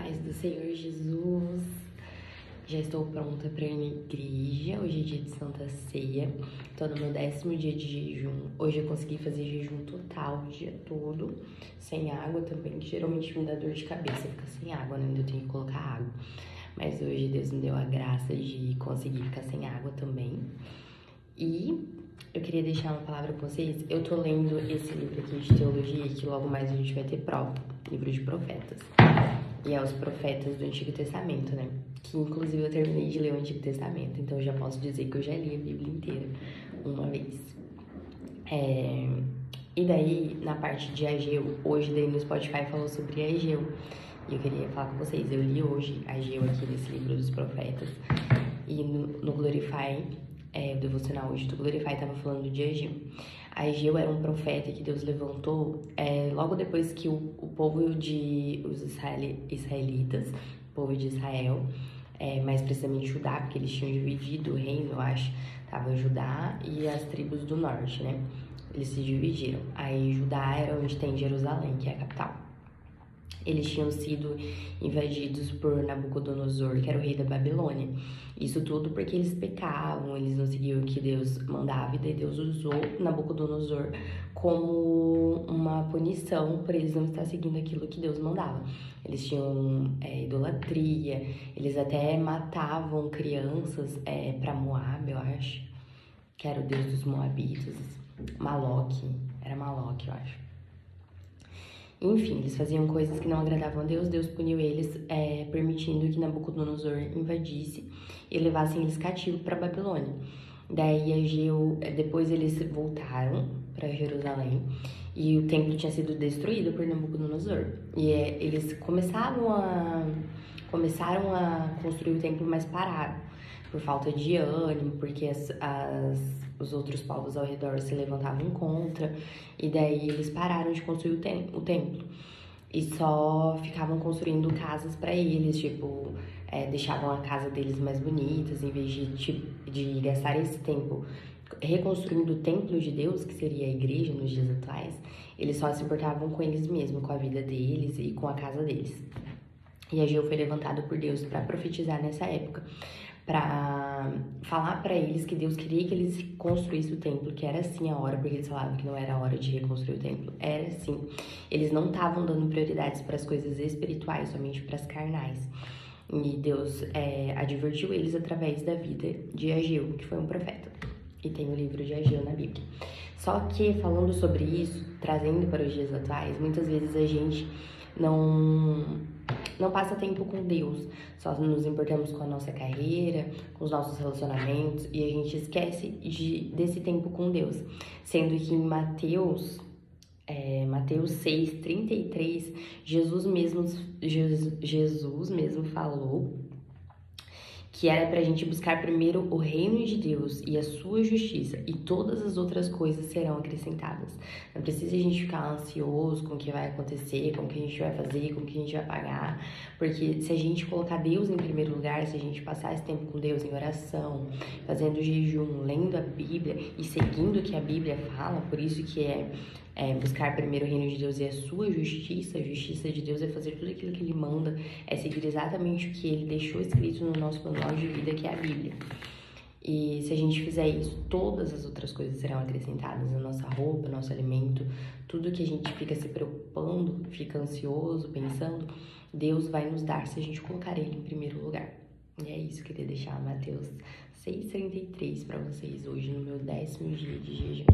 paz do Senhor Jesus. Já estou pronta para ir na igreja. Hoje é dia de Santa Ceia. Tô no meu 10º dia de jejum. Hoje eu consegui fazer jejum total o dia todo, sem água também, que geralmente me dá dor de cabeça ficar sem água, né? Ainda tenho que colocar água. Mas hoje Deus me deu a graça de conseguir ficar sem água também. E eu queria deixar uma palavra com vocês. Eu tô lendo esse livro aqui de teologia, que logo mais a gente vai ter prova, livro de profetas. E é os profetas do Antigo Testamento, né? Que inclusive eu terminei de ler o Antigo Testamento, então eu já posso dizer que eu já li a Bíblia inteira uma vez. E daí, na parte de Ageu, hoje daí no Spotify falou sobre Ageu. E eu queria falar com vocês, eu li hoje Ageu aqui nesse livro dos profetas. E no Glorify, o devocional hoje do Glorify tava falando de Ageu. Ageu era um profeta que Deus levantou logo depois que o povo os israelitas, o povo de Israel, mais precisamente Judá, porque eles tinham dividido o reino, eu acho, tava Judá e as tribos do norte, né? Eles se dividiram. Aí Judá era onde tem Jerusalém, que é a capital. Eles tinham sido invadidos por Nabucodonosor, que era o rei da Babilônia. Isso tudo porque eles pecavam, eles não seguiam o que Deus mandava, e daí Deus usou Nabucodonosor como uma punição por eles não estar seguindo aquilo que Deus mandava. Eles tinham idolatria, eles até matavam crianças para Moab, eu acho, que era o deus dos Moabitas, era Maloque, eu acho. Enfim, eles faziam coisas que não agradavam a Deus. Deus puniu eles, permitindo que Nabucodonosor invadisse e levassem eles cativos para Babilônia. Daí, depois eles voltaram para Jerusalém e o templo tinha sido destruído por Nabucodonosor. E eles começaram a construir o templo, mas pararam por falta de ânimo, porque os outros povos ao redor se levantavam contra, e daí eles pararam de construir o templo. E só ficavam construindo casas para eles, deixavam a casa deles mais bonitas, em vez de gastar esse tempo reconstruindo o templo de Deus, que seria a igreja nos dias atuais. Eles só se importavam com eles mesmos, com a vida deles e com a casa deles. E Ageu foi levantado por Deus para profetizar nessa época, para falar para eles que Deus queria que eles construíssem o templo, que era sim a hora, porque eles falavam que não era a hora de reconstruir o templo. Era sim. Eles não estavam dando prioridades para as coisas espirituais, somente para as carnais. E Deus advertiu eles através da vida de Ageu, que foi um profeta. E tem o livro de Ageu na Bíblia. Só que, falando sobre isso, trazendo para os dias atuais, muitas vezes a gente não passa tempo com Deus, só nos importamos com a nossa carreira, com os nossos relacionamentos, e a gente esquece desse tempo com Deus. Sendo que em Mateus 6:33, Jesus mesmo falou que era pra gente buscar primeiro o reino de Deus e a sua justiça, e todas as outras coisas serão acrescentadas. Não precisa a gente ficar ansioso com o que vai acontecer, com o que a gente vai fazer, com o que a gente vai pagar, porque se a gente colocar Deus em primeiro lugar, se a gente passar esse tempo com Deus em oração, fazendo jejum, lendo a Bíblia e seguindo o que a Bíblia fala, por isso que buscar primeiro o reino de Deus e a sua justiça. A justiça de Deus é fazer tudo aquilo que Ele manda, é seguir exatamente o que Ele deixou escrito no nosso manual de vida, que é a Bíblia. E se a gente fizer isso, todas as outras coisas serão acrescentadas, a nossa roupa, nosso alimento, tudo que a gente fica se preocupando, fica ansioso, pensando, Deus vai nos dar se a gente colocar Ele em primeiro lugar. E é isso, eu queria deixar Mateus 6:33 para vocês hoje no meu 10º dia de jejum.